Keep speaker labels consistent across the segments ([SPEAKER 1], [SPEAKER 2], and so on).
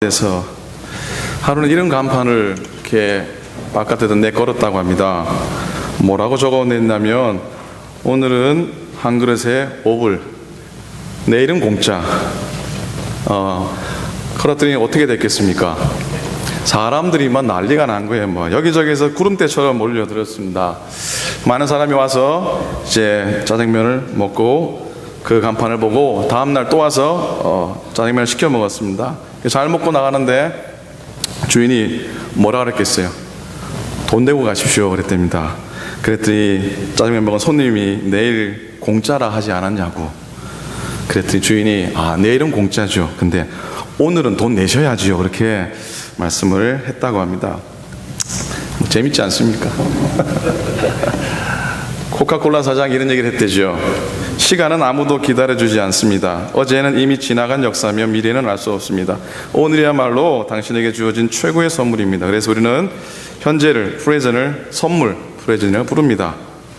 [SPEAKER 1] 그래서 하루는 이런 간판을 이렇게 바깥에다 내걸었다고 합니다. 뭐라고 적어냈냐면, 오늘은 한 그릇에 5불, 내일은 공짜. 그랬더니 어떻게 됐겠습니까? 사람들이 막 난리가 난 거예요. 여기저기서 구름대처럼 몰려들었습니다. 많은 사람이 와서 이제 짜장면을 먹고 그 간판을 보고 다음날 또 와서 짜장면을 시켜 먹었습니다. 잘 먹고 나가는데 주인이 뭐라 그랬겠어요? 돈 내고 가십시오 그랬답니다. 그랬더니 짜장면 먹은 손님이 내일 공짜라 하지 않았냐고. 그랬더니 주인이 내일은 공짜죠. 근데 오늘은 돈 내셔야지요. 그렇게 말씀을 했다고 합니다. 재밌지 않습니까? 코카콜라 사장이 이런 얘기를 했대죠. 시간은 아무도 기다려주지 않습니다. 어제는 이미 지나간 역사며 미래는 알 수 없습니다. 오늘이야말로 당신에게 주어진 최고의 선물입니다. 그래서 우리는 현재를, 프레젠을 선물, 프레젠을 부릅니다.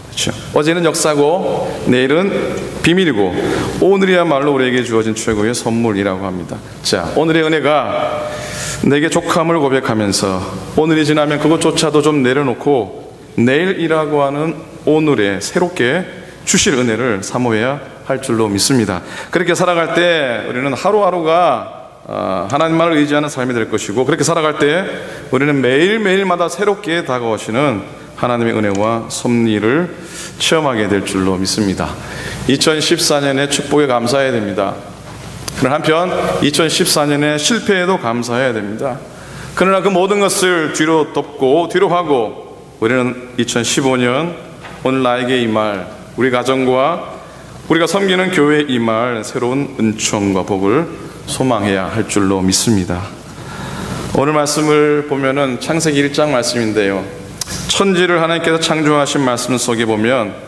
[SPEAKER 1] 그렇죠? 어제는 역사고 내일은 비밀이고 오늘이야말로 우리에게 주어진 최고의 선물이라고 합니다. 자, 오늘의 은혜가 내게 족함을 고백하면서 오늘이 지나면 그것조차도 좀 내려놓고 내일이라고 하는 오늘에 새롭게 주실 은혜를 사모해야 할 줄로 믿습니다. 그렇게 살아갈 때 우리는 하루하루가 하나님만을 의지하는 삶이 될 것이고, 그렇게 살아갈 때 우리는 매일매일마다 새롭게 다가오시는 하나님의 은혜와 섭리를 체험하게 될 줄로 믿습니다. 2014년의 축복에 감사해야 됩니다. 그러나 한편 2014년의 실패에도 감사해야 됩니다. 그러나 그 모든 것을 뒤로 덮고 뒤로 하고 우리는 2015년 오늘 나에게 임할, 우리 가정과 우리가 섬기는 교회에 임할 새로운 은총과 복을 소망해야 할 줄로 믿습니다. 오늘 말씀을 보면은 창세기 1장 말씀인데요, 천지를 하나님께서 창조하신 말씀 속에 보면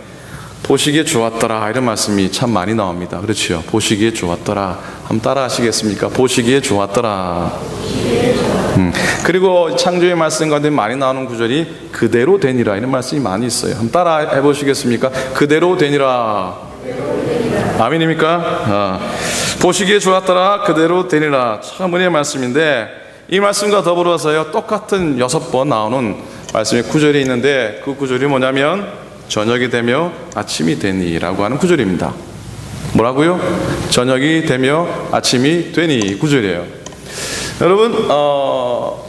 [SPEAKER 1] 보시기에 좋았더라 이런 말씀이 참 많이 나옵니다. 그렇죠? 보시기에 좋았더라. 한번 따라 하시겠습니까? 보시기에 좋았더라. 그리고 창조의 말씀 가운데 많이 나오는 구절이 그대로 되니라 이런 말씀이 많이 있어요. 한번 따라 해보시겠습니까? 그대로 되니라. 아멘입니까? 보시기에 좋았더라. 그대로 되니라. 참 은혜의 말씀인데, 이 말씀과 더불어서요 똑같은 6번 나오는 말씀의 구절이 있는데, 그 구절이 뭐냐면 저녁이 되며 아침이 되니라고 하는 구절입니다. 뭐라고요? 저녁이 되며 아침이 되니 구절이에요. 여러분,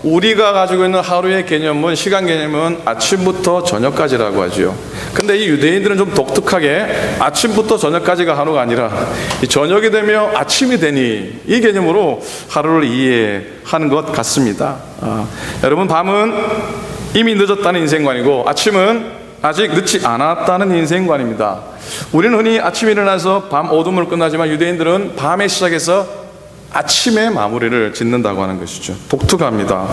[SPEAKER 1] 우리가 가지고 있는 하루의 개념은, 시간 개념은 아침부터 저녁까지라고 하죠. 근데 이 유대인들은 좀 독특하게 아침부터 저녁까지가 하루가 아니라 이 저녁이 되며 아침이 되니 이 개념으로 하루를 이해하는 것 같습니다. 여러분, 밤은 이미 늦었다는 인생관이고 아침은 아직 늦지 않았다는 인생관입니다. 우리는 흔히 아침에 일어나서 밤 어둠을 끝나지만 유대인들은 밤에 시작해서 아침에 마무리를 짓는다고 하는 것이죠. 독특합니다.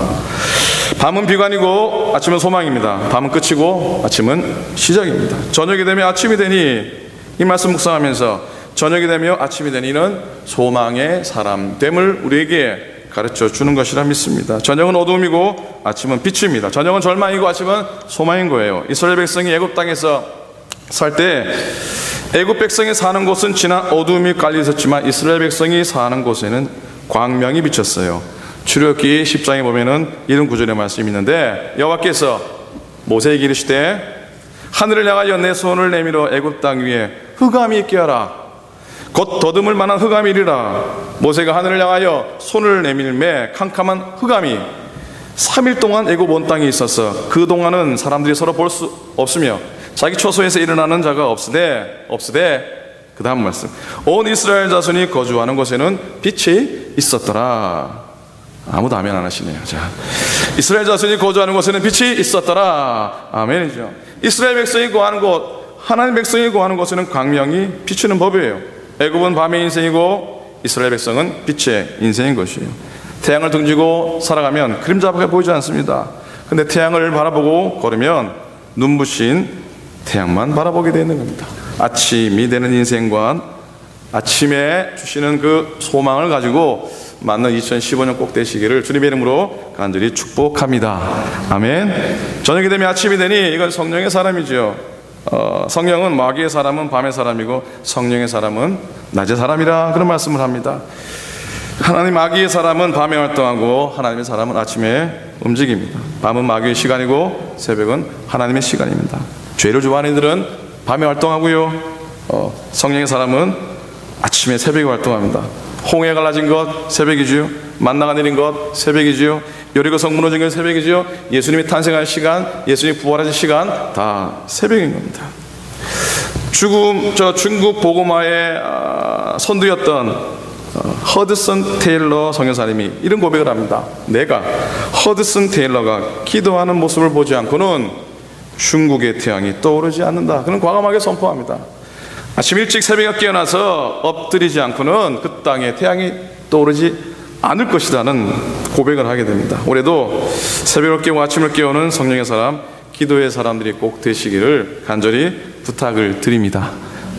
[SPEAKER 1] 밤은 비관이고 아침은 소망입니다. 밤은 끝이고 아침은 시작입니다. 저녁이 되면 아침이 되니, 이 말씀 묵상하면서 저녁이 되며 아침이 되니는 소망의 사람됨을 우리에게 가르쳐 주는 것이라 믿습니다. 저녁은 어둠이고 아침은 빛입니다. 저녁은 절망이고 아침은 소망인 거예요. 이스라엘 백성이 애굽 땅에서 살 때 애굽 백성이 사는 곳은 진한 어둠이 깔려 있었지만 이스라엘 백성이 사는 곳에는 광명이 비쳤어요. 출애굽기 10장에 보면은 이런 구절의 말씀이 있는데, 여호와께서 모세에게 이르시되 하늘을 향하여 내 손을 내밀어 애굽 땅 위에 흑암이 있게 하라. 곧 더듬을 만한 흑암이 이르라. 모세가 하늘을 향하여 손을 내밀매 캄캄한 흑암이 3일 동안 애굽 온 땅에 있어서 그 동안은 사람들이 서로 볼 수 없으며 자기 초소에서 일어나는 자가 없으되 그 다음 말씀, 온 이스라엘 자손이 거주하는 곳에는 빛이 있었더라. 아무도 아멘 안 하시네요. 자, 이스라엘 자손이 거주하는 곳에는 빛이 있었더라. 아멘이죠. 이스라엘 백성이 거하는 곳, 하나님 백성이 거하는 곳에는 광명이 비추는 법이에요. 애굽은 밤의 인생이고 이스라엘 백성은 빛의 인생인 것이에요. 태양을 등지고 살아가면 그림자밖에 보이지 않습니다. 근데 태양을 바라보고 걸으면 눈부신 태양만 바라보게 되는 겁니다. 아침이 되는 인생관, 아침에 주시는 그 소망을 가지고 맞는 2015년 꼭 되시기를 주님의 이름으로 간절히 축복합니다. 아멘. 저녁이 되면 아침이 되니 이건 성령의 사람이죠. 성령은 마귀의 사람은 밤의 사람이고 성령의 사람은 낮의 사람이라 그런 말씀을 합니다. 하나님 마귀의 사람은 밤에 활동하고 하나님의 사람은 아침에 움직입니다. 밤은 마귀의 시간이고 새벽은 하나님의 시간입니다. 죄를 좋아하는 이들은 밤에 활동하고요, 성령의 사람은 아침에 새벽에 활동합니다. 홍해 갈라진 것 새벽이지요. 만나가 내린 것 새벽이지요. 여리고성 무너진 것 새벽이지요. 예수님이 탄생할 시간, 예수님이 부활하신 시간 다 새벽인 겁니다. 중국 복음화의 선두였던 허드슨 테일러 선교사님이 이런 고백을 합니다. 내가 허드슨 테일러가 기도하는 모습을 보지 않고는 중국의 태양이 떠오르지 않는다. 그는 과감하게 선포합니다. 아침 일찍 새벽에 깨어나서 엎드리지 않고는 그 땅에 태양이 떠오르지 않을 것이라는 고백을 하게 됩니다. 올해도 새벽을 깨우고 아침을 깨우는 성령의 사람, 기도의 사람들이 꼭 되시기를 간절히 부탁을 드립니다.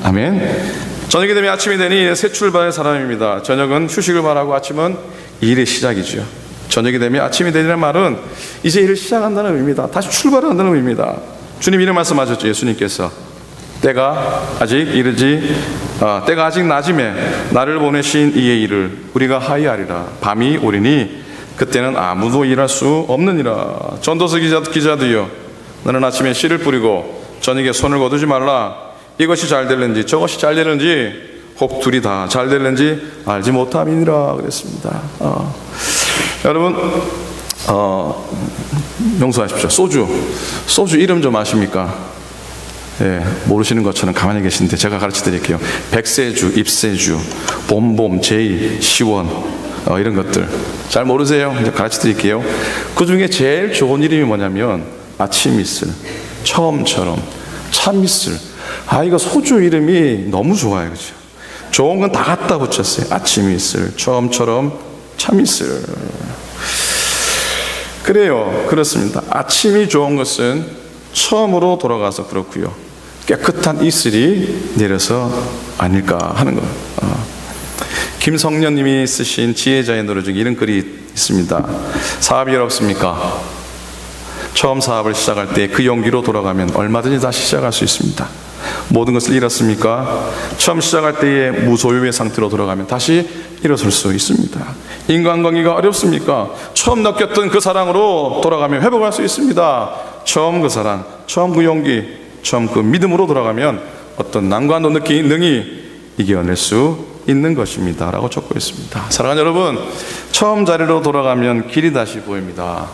[SPEAKER 1] 아멘. 저녁이 되면 아침이 되니 새 출발의 사람입니다. 저녁은 휴식을 말하고 아침은 일의 시작이죠. 저녁이 되면 아침이 되리라는 말은 이제 일을 시작한다는 의미입니다. 다시 출발한다는 의미입니다. 주님 이런 말씀하셨죠. 예수님께서 때가 아직 낮임에 나를 보내신 이의 일을 우리가 하이하리라. 밤이 오리니 그때는 아무도 일할 수 없느니라. 전도서 기자도요, 너는 아침에 씨를 뿌리고 저녁에 손을 거두지 말라. 이것이 잘 될는지 저것이 잘 되는지 혹 둘이 다 잘 될는지 알지 못함이니라 그랬습니다. 여러분 용서하십시오. 소주 이름 좀 아십니까? 예, 모르시는 것처럼 가만히 계신데 제가 가르쳐 드릴게요. 백세주, 입세주, 봄봄, 제이, 시원, 이런 것들 잘 모르세요? 이제 가르쳐 드릴게요. 그 중에 제일 좋은 이름이 뭐냐면 아침 이슬, 처음처럼, 참 이슬. 이거 소주 이름이 너무 좋아요. 그죠? 좋은 건 다 갖다 붙였어요. 아침 이슬, 처음처럼, 참 이슬. 그래요. 그렇습니다. 아침이 좋은 것은 처음으로 돌아가서 그렇고요, 깨끗한 이슬이 내려서 아닐까 하는 것. 김성년님이 쓰신 지혜자의 노래 중에 이런 글이 있습니다. 사업이 어렵습니까? 처음 사업을 시작할 때 그 용기로 돌아가면 얼마든지 다시 시작할 수 있습니다. 모든 것을 잃었습니까? 처음 시작할 때의 무소유의 상태로 돌아가면 다시 일어설 수 있습니다. 인간관계가 어렵습니까? 처음 느꼈던 그 사랑으로 돌아가면 회복할 수 있습니다. 처음 그 사랑, 처음 그 용기, 처음 그 믿음으로 돌아가면 어떤 난관도 능히 이겨낼 수 있는 것입니다 라고 적고 있습니다. 사랑하는 여러분, 처음 자리로 돌아가면 길이 다시 보입니다.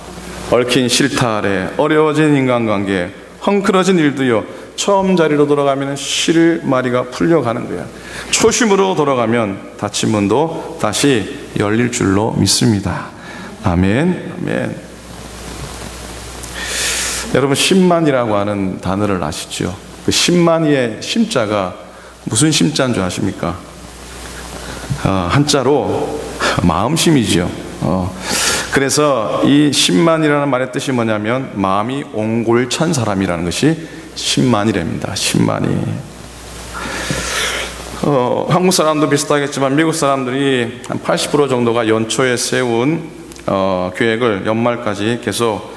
[SPEAKER 1] 얽힌 실타래, 어려워진 인간관계, 헝클어진 일도요, 처음 자리로 돌아가면 실마리가 풀려가는 거야. 초심으로 돌아가면 닫힌 문도 다시 열릴 줄로 믿습니다. 아멘. 아멘. 여러분, 십만이라고 하는 단어를 아시죠? 그 십만이의 심자가 무슨 심자인 줄 아십니까? 한자로 마음심이죠. 그래서 이 십만이라는 말의 뜻이 뭐냐면 마음이 옹골찬 사람이라는 것이 십만이랍니다. 십만이. 한국 사람도 비슷하겠지만 미국 사람들이 한 80% 정도가 연초에 세운 계획을 연말까지 계속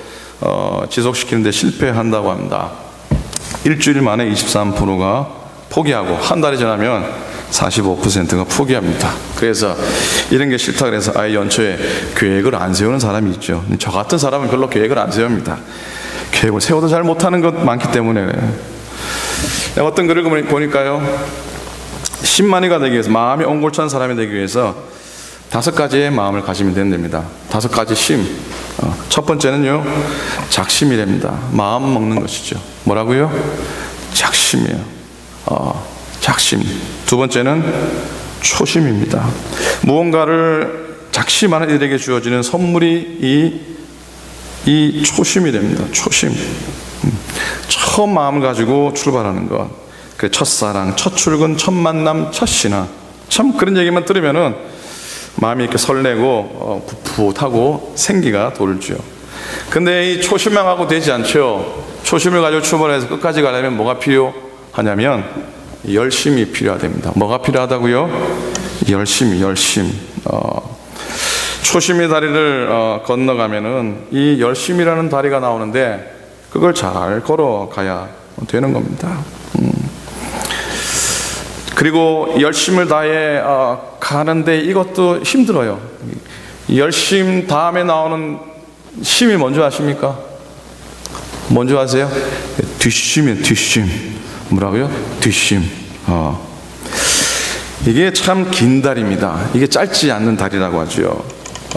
[SPEAKER 1] 지속시키는 데 실패한다고 합니다. 일주일 만에 23%가 포기하고 한 달이 지나면 45%가 포기합니다. 그래서 이런 게 싫다 그래서 아예 연초에 계획을 안 세우는 사람이 있죠. 저 같은 사람은 별로 계획을 안 세웁니다. 계획을 세워도 잘 못하는 것 많기 때문에. 어떤 글을 보니까요, 10만이가 되기 위해서, 마음이 옹골찬 사람이 되기 위해서 5가지의 마음을 가지면 된답니다. 5가지 심. 첫 번째는요, 작심이랍니다. 마음 먹는 것이죠. 뭐라고요? 작심이에요. 작심. 두 번째는 초심입니다. 무언가를 작심하는 이들에게 주어지는 선물이 이 초심이 됩니다. 초심. 처음 마음을 가지고 출발하는 것. 그 첫사랑, 첫 출근, 첫 만남, 첫 신앙. 참 그런 얘기만 들으면은 마음이 이렇게 설레고 풋풋하고 생기가 돌죠. 근데 이 초심만 하고 되지 않죠. 초심을 가지고 출발해서 끝까지 가려면 뭐가 필요하냐면 열심이 필요하답니다. 뭐가 필요하다고요? 열심. 초심의 다리를 건너가면은 이 열심이라는 다리가 나오는데 그걸 잘 걸어가야 되는 겁니다. 그리고 열심을 다해 가는데 이것도 힘들어요. 열심 다음에 나오는 심이 뭔지 아십니까? 뭔지 아세요? 뒷심이에요. 뒷심. 뭐라고요? 뒷심. 이게 참 긴 다리입니다. 이게 짧지 않는 다리라고 하죠.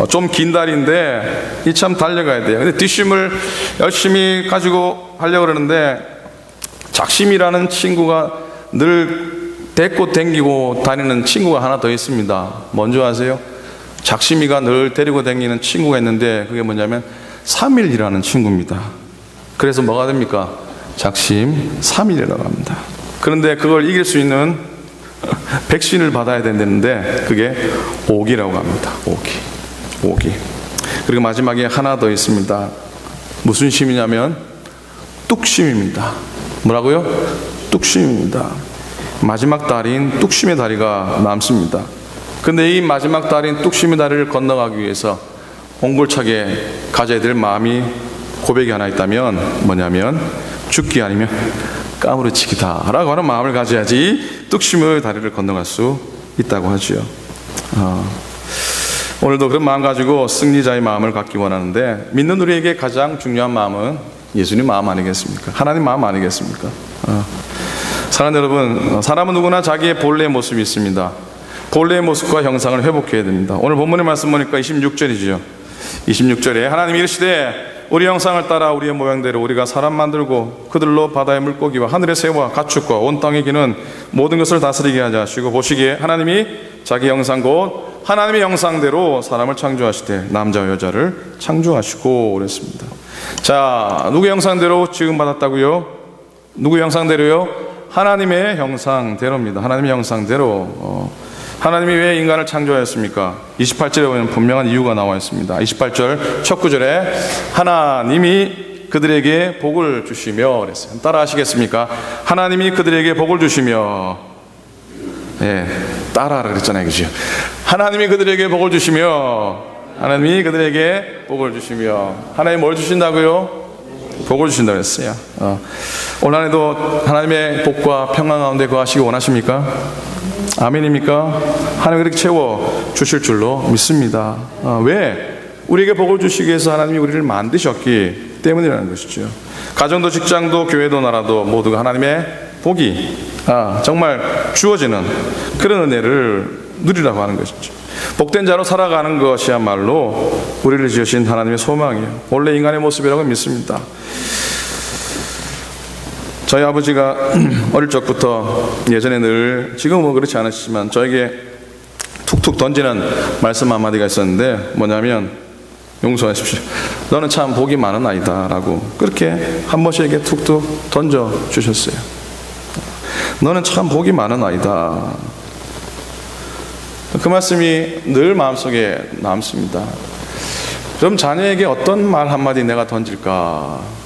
[SPEAKER 1] 좀 긴 다리인데 이 참 달려가야 돼요. 근데 뒷심을 열심히 가지고 하려고 그러는데 작심이라는 친구가 늘 데리고 댕기고 다니는 친구가 하나 더 있습니다. 뭔지 아세요? 작심이가 늘 데리고 다니는 친구가 있는데 그게 뭐냐면 3일이라는 친구입니다. 그래서 뭐가 됩니까? 작심 3일이라고 합니다. 그런데 그걸 이길 수 있는 백신을 받아야 된다는데 그게 오기라고 합니다. 오기. 그리고 마지막에 하나 더 있습니다. 무슨 심이냐면 뚝심입니다. 뭐라고요? 뚝심입니다. 마지막 다리인 뚝심의 다리가 남습니다. 근데 이 마지막 다리인 뚝심의 다리를 건너가기 위해서 옹골차게 가져야 될 마음이 고백이 하나 있다면 뭐냐면 죽기 아니면 까무러치기다 라고 하는 마음을 가져야지 뚝심의 다리를 건너갈 수 있다고 하죠. 오늘도 그런 마음 가지고 승리자의 마음을 갖기 원하는데 믿는 우리에게 가장 중요한 마음은 예수님 마음 아니겠습니까? 하나님 마음 아니겠습니까? 사랑하는 여러분, 사람은 누구나 자기의 본래의 모습이 있습니다. 본래의 모습과 형상을 회복해야 됩니다. 오늘 본문의 말씀 보니까 26절이죠. 26절에 하나님이 이르시되 우리 형상을 따라 우리의 모양대로 우리가 사람 만들고 그들로 바다의 물고기와 하늘의 새와 가축과 온 땅의 기는 모든 것을 다스리게 하자 하시고 보시기에 하나님이 자기 형상 곧 하나님의 형상대로 사람을 창조하시되 남자와 여자를 창조하시고 그랬습니다. 자, 누구의 형상대로 지음받았다고요? 누구의 형상대로요? 하나님의 형상대로입니다. 하나님의 형상대로. 하나님이 왜 인간을 창조하였습니까? 28절에 보면 분명한 이유가 나와 있습니다. 28절 첫 구절에 하나님이 그들에게 복을 주시며 그랬어요. 따라 하시겠습니까? 하나님이 그들에게 복을 주시며, 따라하라 그랬잖아요. 그죠? 하나님이 그들에게 복을 주시며, 하나님이 그들에게 복을 주시며, 하나님이 뭘 주신다고요? 복을 주신다고 했어요. 오늘 안에도 하나님의 복과 평안 가운데 거하시기 원하십니까? 아멘입니까? 하나님 그렇게 채워 주실 줄로 믿습니다. 왜? 우리에게 복을 주시기 위해서 하나님이 우리를 만드셨기 때문이라는 것이죠. 가정도 직장도 교회도 나라도 모두가 하나님의 복이 정말 주어지는 그런 은혜를 누리라고 하는 것이죠. 복된 자로 살아가는 것이야말로 우리를 지으신 하나님의 소망이에요. 원래 인간의 모습이라고 믿습니다. 저희 아버지가 어릴 적부터 예전에 늘 지금은 그렇지 않으시지만 저에게 툭툭 던지는 말씀 한마디가 있었는데 뭐냐면 용서하십시오. 너는 참 복이 많은 아이다 라고 그렇게 한 번씩에게 툭툭 던져주셨어요. 너는 참 복이 많은 아이다. 그 말씀이 늘 마음속에 남습니다. 그럼 자녀에게 어떤 말 한마디 내가 던질까?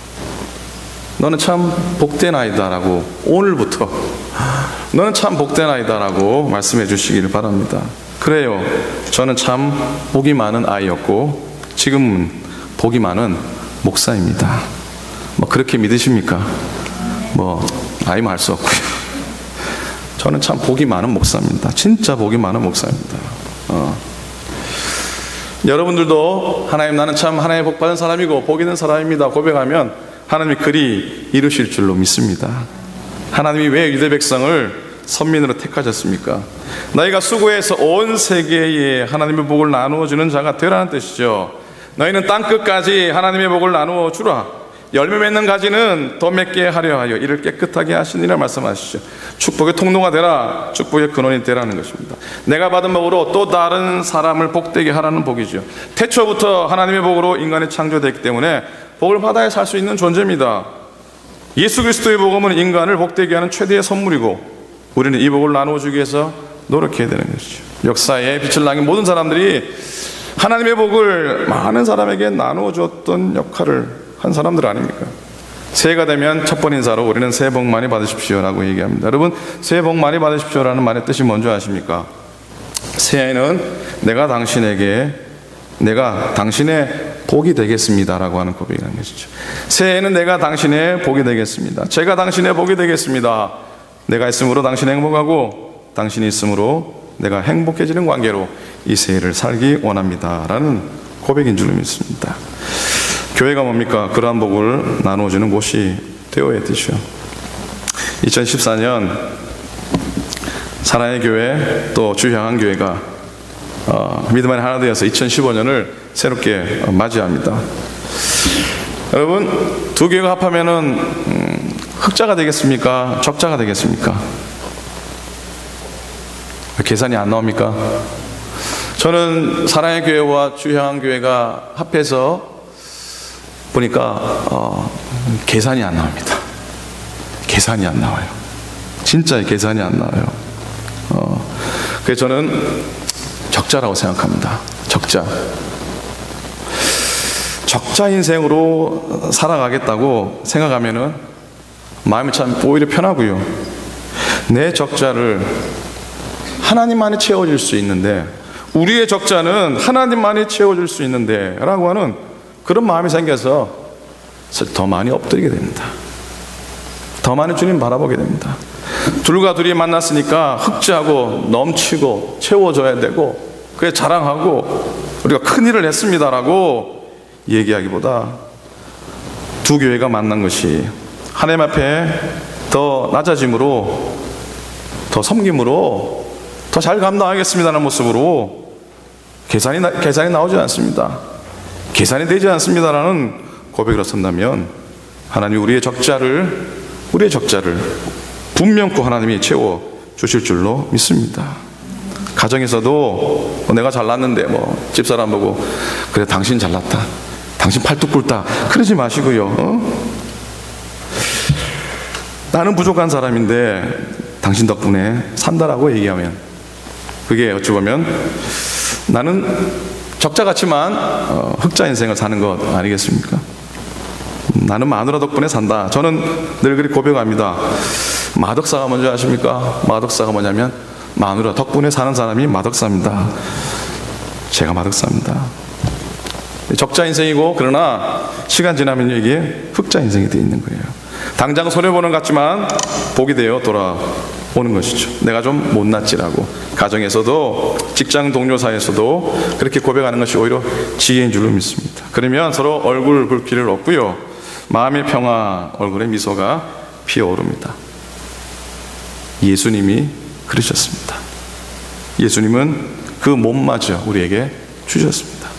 [SPEAKER 1] 너는 참 복된 아이다 라고 오늘부터 너는 참 복된 아이다 라고 말씀해 주시기를 바랍니다. 그래요, 저는 참 복이 많은 아이였고 지금은 복이 많은 목사입니다. 뭐 그렇게 믿으십니까? 뭐 아니면 할 수 없고요. 저는 참 복이 많은 목사입니다. 진짜 복이 많은 목사입니다. 여러분들도 하나님 나는 참 하나님의 복 받은 사람이고 복 있는 사람입니다 고백하면 하나님이 그리 이루실 줄로 믿습니다. 하나님이 왜 유대 백성을 선민으로 택하셨습니까? 너희가 수고해서 온 세계에 하나님의 복을 나누어 주는 자가 되라는 뜻이죠. 너희는 땅 끝까지 하나님의 복을 나누어 주라. 열매 맺는 가지는 더 맺게 하려 하여 이를 깨끗하게 하시니라 말씀하시죠. 축복의 통로가 되라. 축복의 근원이 되라는 것입니다. 내가 받은 복으로 또 다른 사람을 복되게 하라는 복이죠. 태초부터 하나님의 복으로 인간이 창조되었기 때문에 복을 받아야 살 수 있는 존재입니다. 예수 그리스도의 복음은 인간을 복되게 하는 최대의 선물이고 우리는 이 복을 나누어 주기 위해서 노력해야 되는 것이죠. 역사에 빛을 남긴 모든 사람들이 하나님의 복을 많은 사람에게 나누어 주었던 역할을 한 사람들 아닙니까? 새해가 되면 첫 번 인사로 우리는 새해 복 많이 받으십시오 라고 얘기합니다. 여러분, 새해 복 많이 받으십시오 라는 말의 뜻이 뭔지 아십니까? 새해에는 내가 당신의 복이 되겠습니다 라고 하는 고백이라는 것이죠. 새해에는 내가 당신의 복이 되겠습니다. 제가 당신의 복이 되겠습니다. 내가 있음으로 당신 행복하고 당신이 있으므로 내가 행복해지는 관계로 이 새해를 살기 원합니다 라는 고백인 줄 믿습니다. 교회가 뭡니까? 그러한 복을 나누어주는 곳이 되어야 되죠. 2014년 사랑의 교회 또 주향한 교회가 믿음 안에 하나 되어서 2015년을 새롭게 맞이합니다. 여러분, 두 교회가 합하면은 흑자가 되겠습니까? 적자가 되겠습니까? 계산이 안 나옵니까? 저는 사랑의 교회와 주향한 교회가 합해서 보니까 계산이 안 나옵니다. 계산이 안 나와요. 진짜 계산이 안 나와요. 그래서 저는 적자라고 생각합니다. 적자 인생으로 살아가겠다고 생각하면은 마음이 참 오히려 편하고요. 내 적자를 하나님만이 채워줄 수 있는데, 우리의 적자는 하나님만이 채워줄 수 있는데 라고 하는 그런 마음이 생겨서 더 많이 엎드리게 됩니다. 더 많이 주님 바라보게 됩니다. 둘과 둘이 만났으니까 흑자고 넘치고 채워줘야 되고 그게 자랑하고 우리가 큰일을 했습니다라고 얘기하기보다 두 교회가 만난 것이 하나님 앞에 더 낮아짐으로, 더 섬김으로, 더 잘 감당하겠습니다라는 모습으로 계산이 나오지 않습니다. 계산이 되지 않습니다라는 고백으로 선다면 하나님이 우리의 적자를 분명코 하나님이 채워 주실 줄로 믿습니다. 가정에서도 내가 잘났는데 집사람 보고 그래 당신 잘났다, 당신 팔뚝 굵다 그러지 마시고요. 나는 부족한 사람인데 당신 덕분에 산다라고 얘기하면 그게 어찌 보면 나는 적자 같지만 흑자 인생을 사는 것 아니겠습니까? 나는 마누라 덕분에 산다. 저는 늘 그렇게 고백합니다. 마덕사가 뭔지 아십니까? 마덕사가 뭐냐면 마누라 덕분에 사는 사람이 마덕사입니다. 제가 마덕사입니다. 적자 인생이고, 그러나 시간 지나면 이게 흑자 인생이 되어 있는 거예요. 당장 손해보는 것 같지만 복이 되어 돌아오는 것이죠. 내가 좀 못났지라고. 가정에서도 직장 동료 사이에서도 그렇게 고백하는 것이 오히려 지혜인 줄로 믿습니다. 그러면 서로 얼굴 볼 필요를 없고요, 마음의 평화, 얼굴에 미소가 피어오릅니다. 예수님이 그러셨습니다. 예수님은 그 몸마저 우리에게 주셨습니다.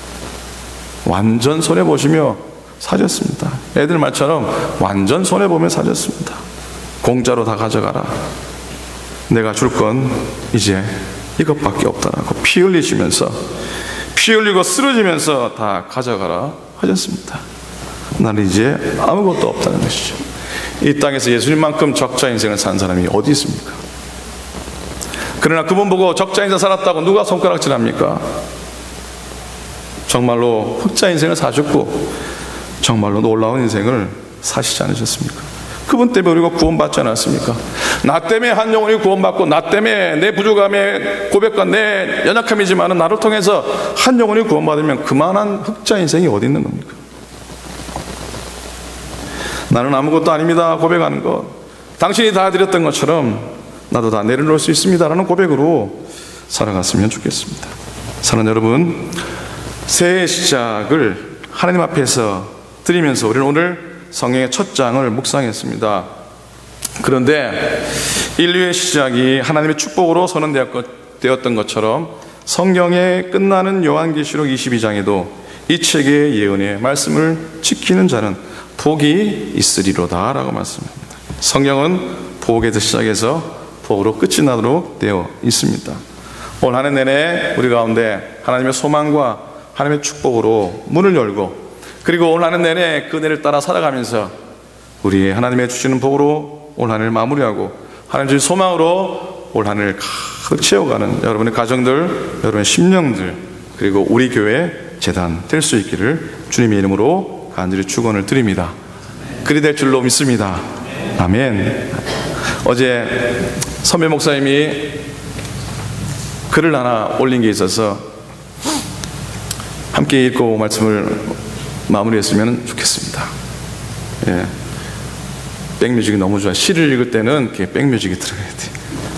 [SPEAKER 1] 완전 손해보시며 사셨습니다. 애들 말처럼 완전 손해보며 사셨습니다. 공짜로 다 가져가라. 내가 줄 건 이제 이것밖에 없다라고 피 흘리시면서, 피 흘리고 쓰러지면서 다 가져가라 하셨습니다. 나는 이제 아무것도 없다는 것이죠. 이 땅에서 예수님만큼 적자 인생을 산 사람이 어디 있습니까? 그러나 그분 보고 적자 인생 살았다고 누가 손가락질합니까? 정말로 흑자 인생을 사셨고 정말로 놀라운 인생을 사시지 않으셨습니까? 그분 때문에 우리가 구원받지 않았습니까? 나 때문에 한 영혼이 구원받고, 나 때문에 내 부족함의 고백과 내 연약함이지만 나를 통해서 한 영혼이 구원받으면 그만한 흑자 인생이 어디 있는 겁니까? 나는 아무것도 아닙니다 고백하는 것, 당신이 다 드렸던 것처럼 나도 다 내려놓을 수 있습니다라는 고백으로 살아갔으면 좋겠습니다. 사랑하는 여러분, 새해 시작을 하나님 앞에서 드리면서 우리는 오늘 성경의 첫 장을 묵상했습니다. 그런데 인류의 시작이 하나님의 축복으로 선언되었던 것처럼 성경에 끝나는 요한계시록 22장에도 이 책의 예언의 말씀을 지키는 자는 복이 있으리로다 라고 말씀합니다. 성경은 복에서 시작해서 복으로 끝이 나도록 되어 있습니다. 올 한 해 내내 우리 가운데 하나님의 소망과 하나님의 축복으로 문을 열고, 그리고 올 한 해 내내 그 은혜를 따라 살아가면서 우리 하나님의 주시는 복으로 올 한 해를 마무리하고 하나님 주신 소망으로 올 한 해를 가득 채워가는 여러분의 가정들, 여러분의 심령들, 그리고 우리 교회 재단 될 수 있기를 주님의 이름으로 간절히 축원을 드립니다. 그리 될 줄로 믿습니다. 아멘. 어제 선배 목사님이 글을 하나 올린 게 있어서 함께 읽고 말씀을 마무리했으면 좋겠습니다. 예. 백뮤직이 너무 좋아. 시를 읽을 때는 이렇게 백뮤직이 들어가야 돼.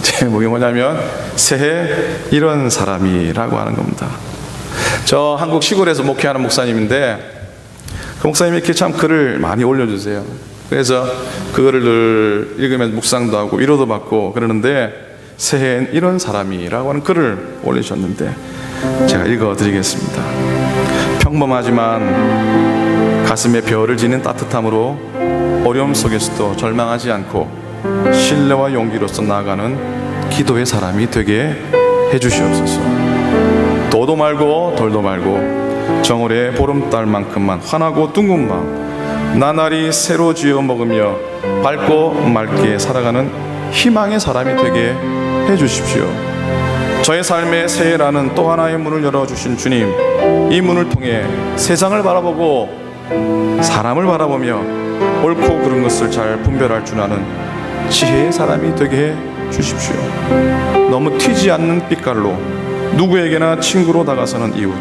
[SPEAKER 1] 제목이 뭐냐면 새해 이런 사람이라고 하는 겁니다. 저 한국 시골에서 목회하는 목사님인데 그 목사님이 이렇게 참 글을 많이 올려주세요. 그래서 그거를 늘 읽으면서 묵상도 하고 위로도 받고 그러는데 새해엔 이런 사람이라고 하는 글을 올리셨는데 제가 읽어드리겠습니다. 평범하지만 가슴에 별을 지닌 따뜻함으로 어려움 속에서도 절망하지 않고 신뢰와 용기로서 나아가는 기도의 사람이 되게 해주시옵소서. 도도 말고 덜도 말고 정월의 보름달만큼만 환하고 둥근 마음 나날이 새로 지어 먹으며 밝고 맑게 살아가는 희망의 사람이 되게 해주십시오. 저의 삶의 새해라는 또 하나의 문을 열어주신 주님, 이 문을 통해 세상을 바라보고 사람을 바라보며 옳고 그른 것을 잘 분별할 줄 아는 지혜의 사람이 되게 해주십시오. 너무 튀지 않는 빛깔로 누구에게나 친구로 다가서는 이웃,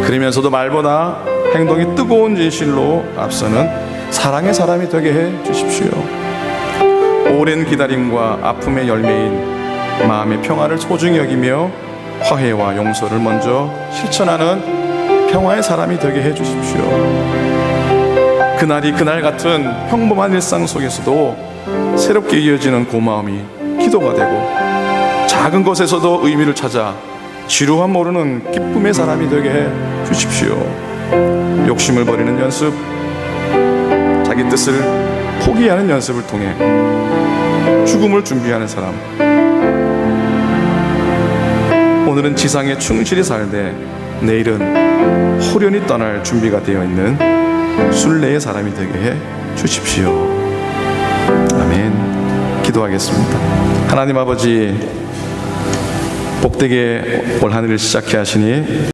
[SPEAKER 1] 그러면서도 말보다 행동이 뜨거운 진실로 앞서는 사랑의 사람이 되게 해주십시오. 오랜 기다림과 아픔의 열매인 마음의 평화를 소중히 여기며 화해와 용서를 먼저 실천하는 평화의 사람이 되게 해주십시오. 그날이 그날 같은 평범한 일상 속에서도 새롭게 이어지는 고마움이 기도가 되고 작은 것에서도 의미를 찾아 지루함 모르는 기쁨의 사람이 되게 해주십시오. 욕심을 버리는 연습, 자기 뜻을 포기하는 연습을 통해 죽음을 준비하는 사람, 오늘은 지상에 충실히 살되 내일은 호련히 떠날 준비가 되어 있는 순례의 사람이 되게 해 주십시오. 아멘. 기도하겠습니다. 하나님 아버지, 복되게 올 한 해를 시작해 하시니